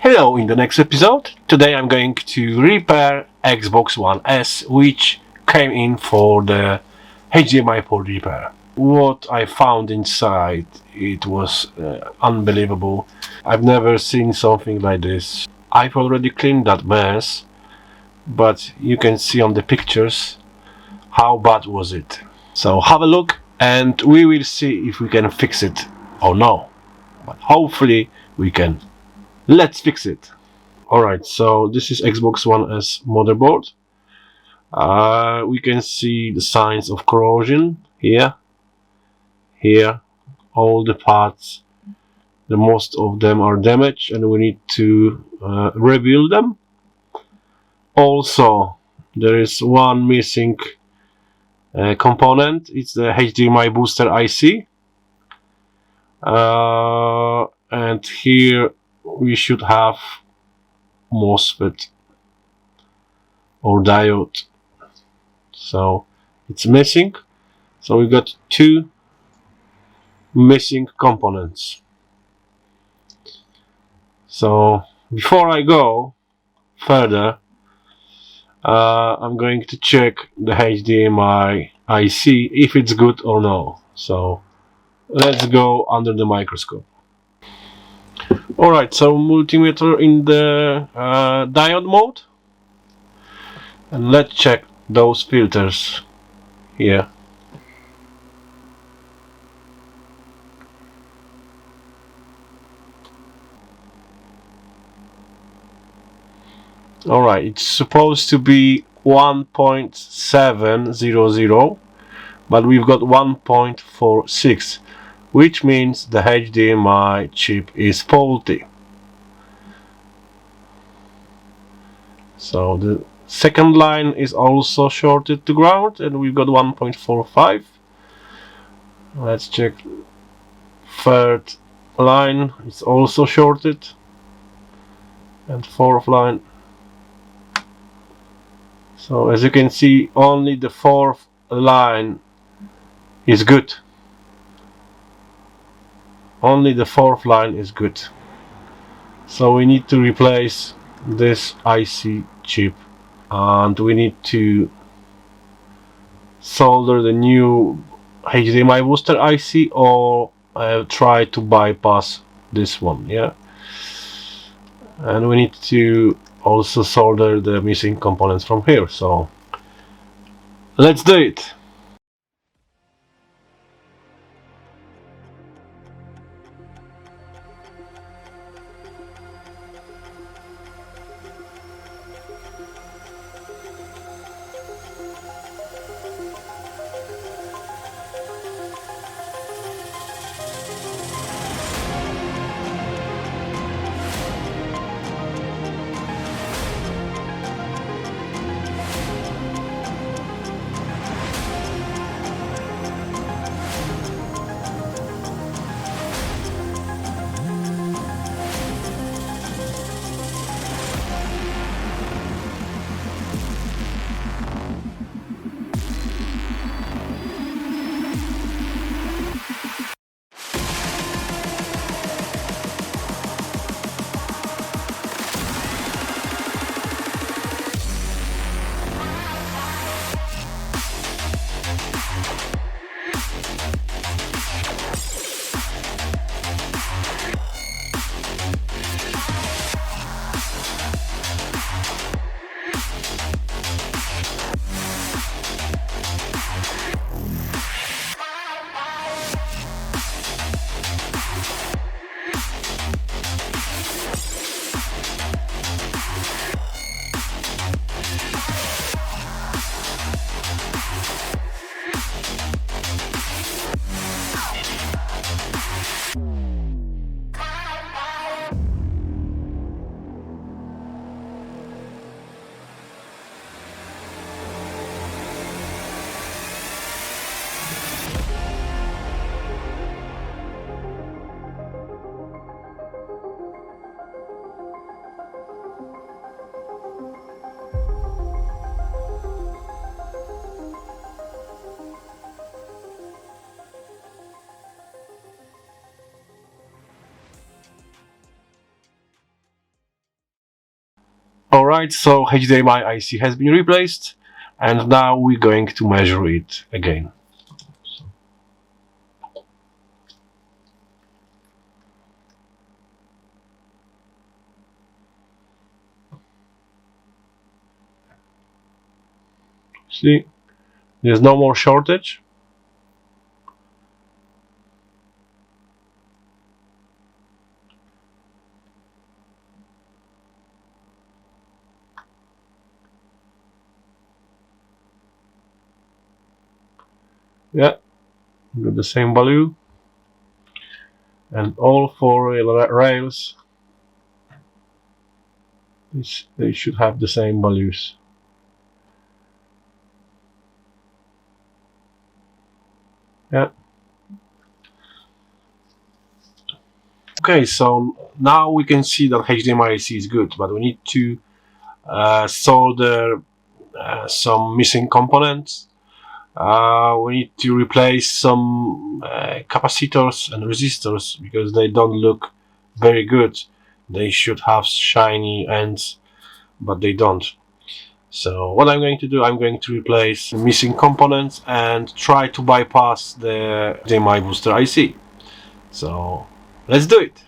Hello, in the next episode, today I'm going to repair Xbox One S, which came in for the HDMI port repair. What I found inside, it was unbelievable. I've never seen something like this. I've already cleaned that mess, but you can see on the pictures how bad was it. So have a look and we will see if we can fix it or no. But hopefully we can. Let's fix it. Alright, so this is Xbox One S motherboard. We can see the signs of corrosion here. Here, all the parts, the most of them are damaged and we need to rebuild them. Also, there is one missing component. It's the HDMI booster IC. And here we should have MOSFET or diode. So it's missing. So we got two missing components. So before I go further, I'm going to check the HDMI IC if it's good or no. So let's go under the microscope. Alright, so multimeter in the diode mode, and let's check those filters here. Alright, it's supposed to be 1.700, but we've got 1.46, which means the HDMI chip is faulty. So the second line is also shorted to ground and we've got 1.45. Let's check third line, it's also shorted, and fourth line. So as you can see, only the fourth line is good. Only the fourth line is good. So we need to replace this IC chip and we need to solder the new HDMI booster IC or try to bypass this one, yeah. And we need to also solder the missing components from here, so let's do it. Alright, so HDMI IC has been replaced, and now we're going to measure it again. See, there's no more shortage. Yeah, got the same value, and all four rails, they should have the same values. Yeah. Okay, so now we can see that HDMI IC is good, but we need to solder some missing components. We need to replace some capacitors and resistors because they don't look very good. They should have shiny ends, but they don't. So what I'm going to do, I'm going to replace the missing components and try to bypass the HDMI booster IC. So let's do it.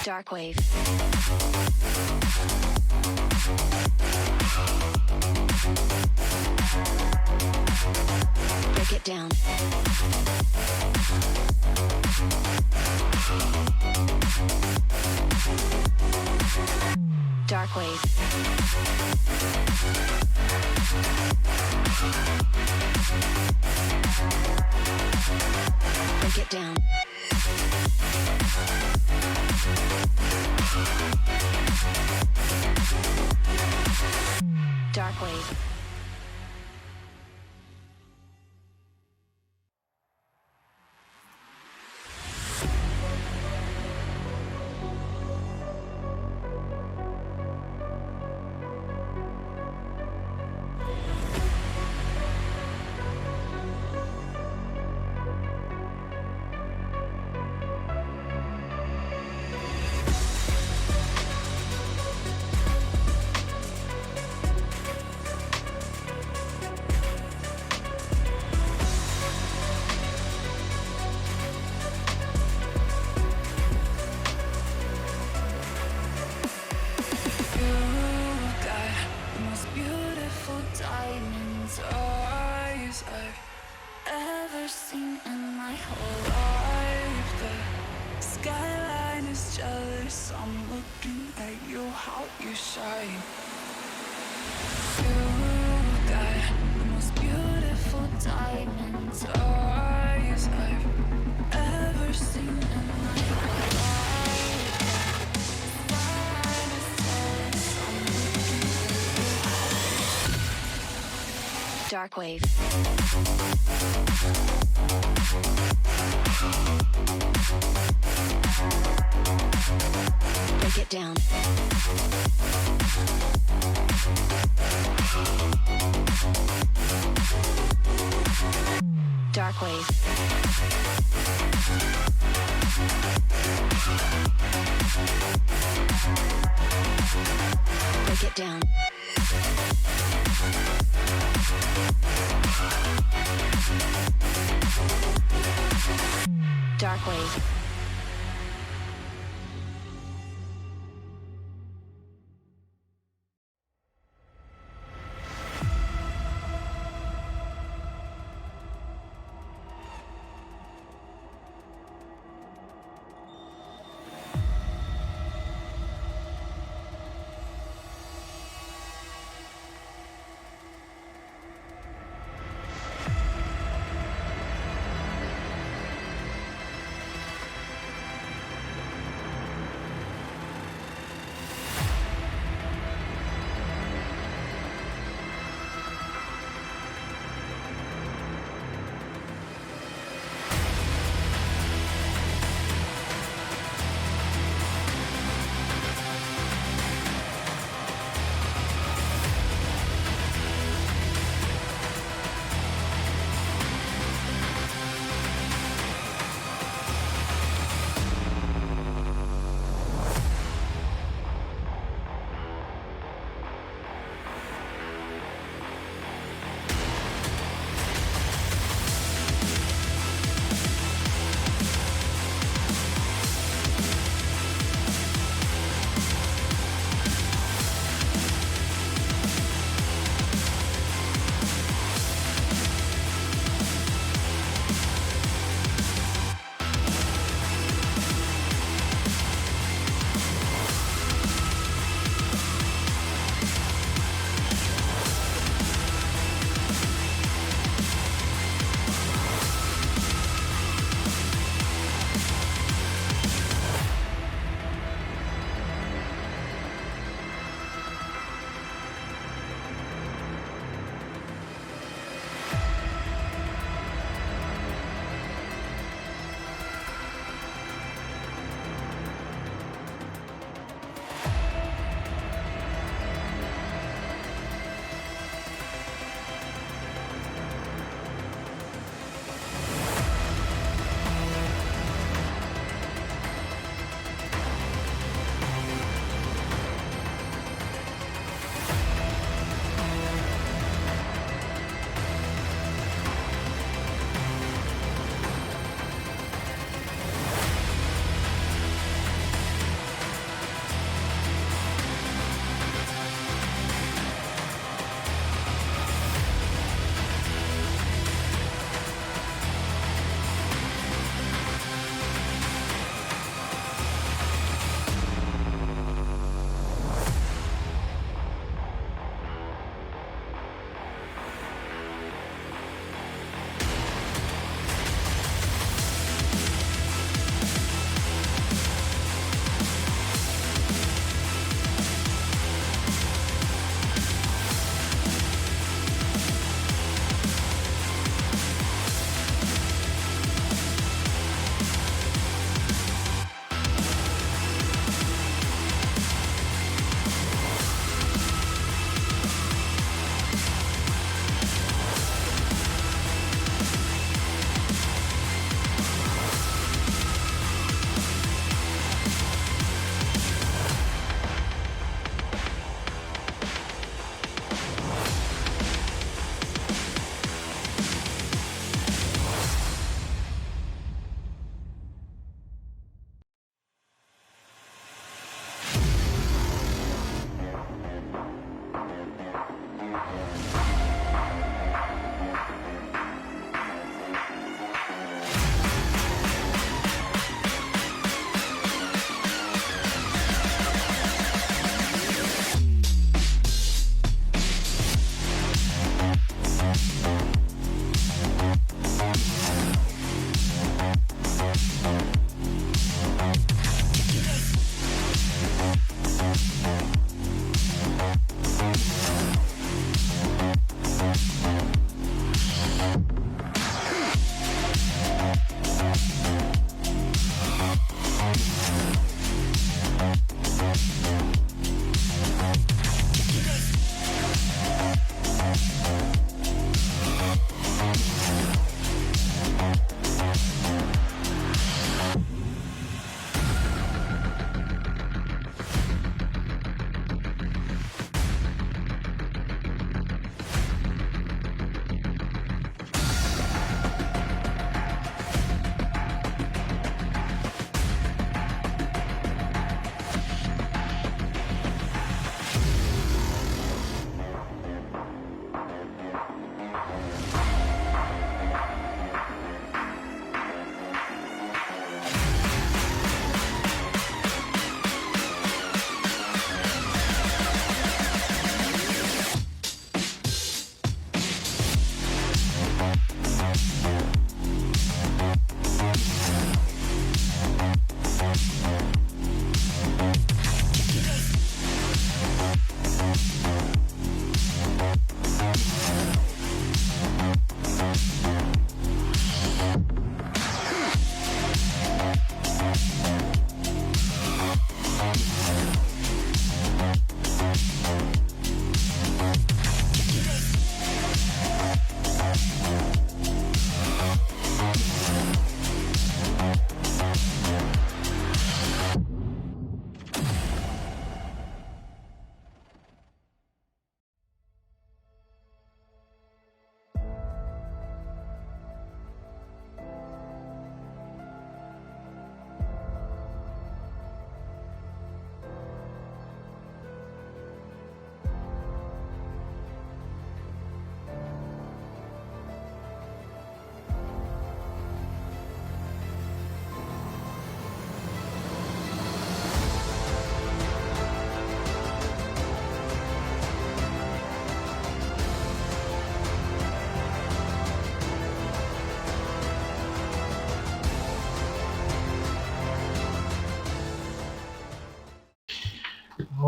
Dark wave. Break it down. Dark wave. Break it down. Dark wave. I'm looking at you, how you shine. You got the most beautiful diamonds eyes I've ever seen in my life. Dark wave. Break it down. Dark wave. Break it down. Dark wave.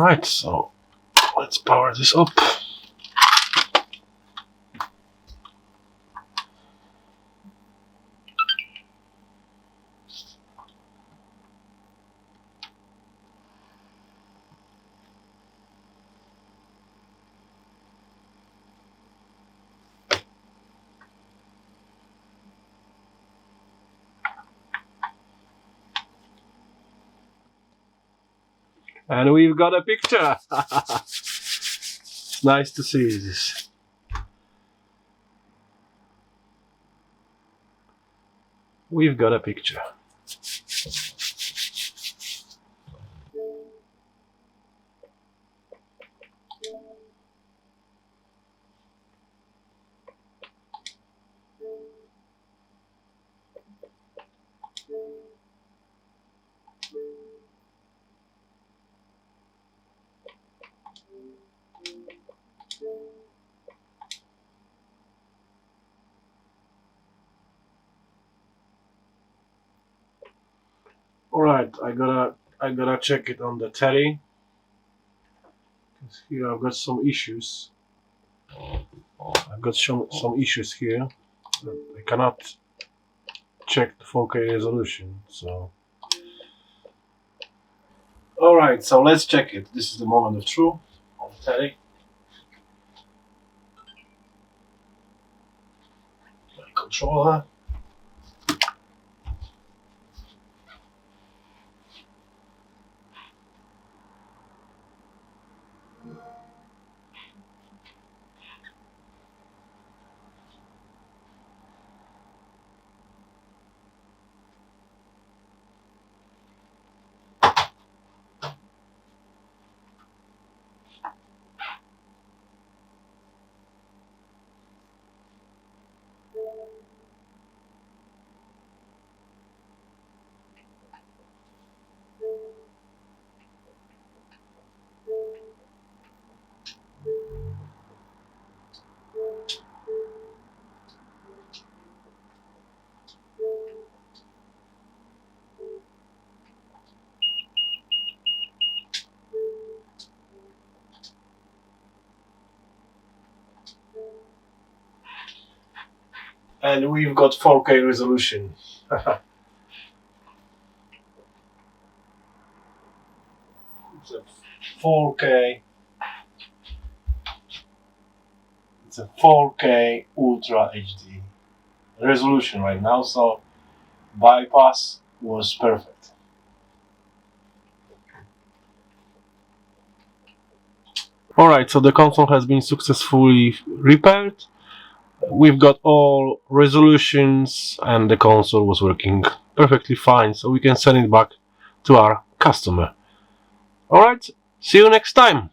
Alright, so let's power this up. And we've got a picture! It's nice to see this. We've got a picture. Alright, I gotta check it on the telly. Here I've got some issues. I've got some issues here. I cannot check the 4K resolution, so. Alright, so let's check it. This is the moment of truth on the telly. My controller. And we've got 4K resolution. It's a 4K. It's a 4K Ultra HD resolution right now, so bypass was perfect. Alright, so the console has been successfully repaired. We've got all resolutions and the console was working perfectly fine, so we can send it back to our customer. Alright, see you next time!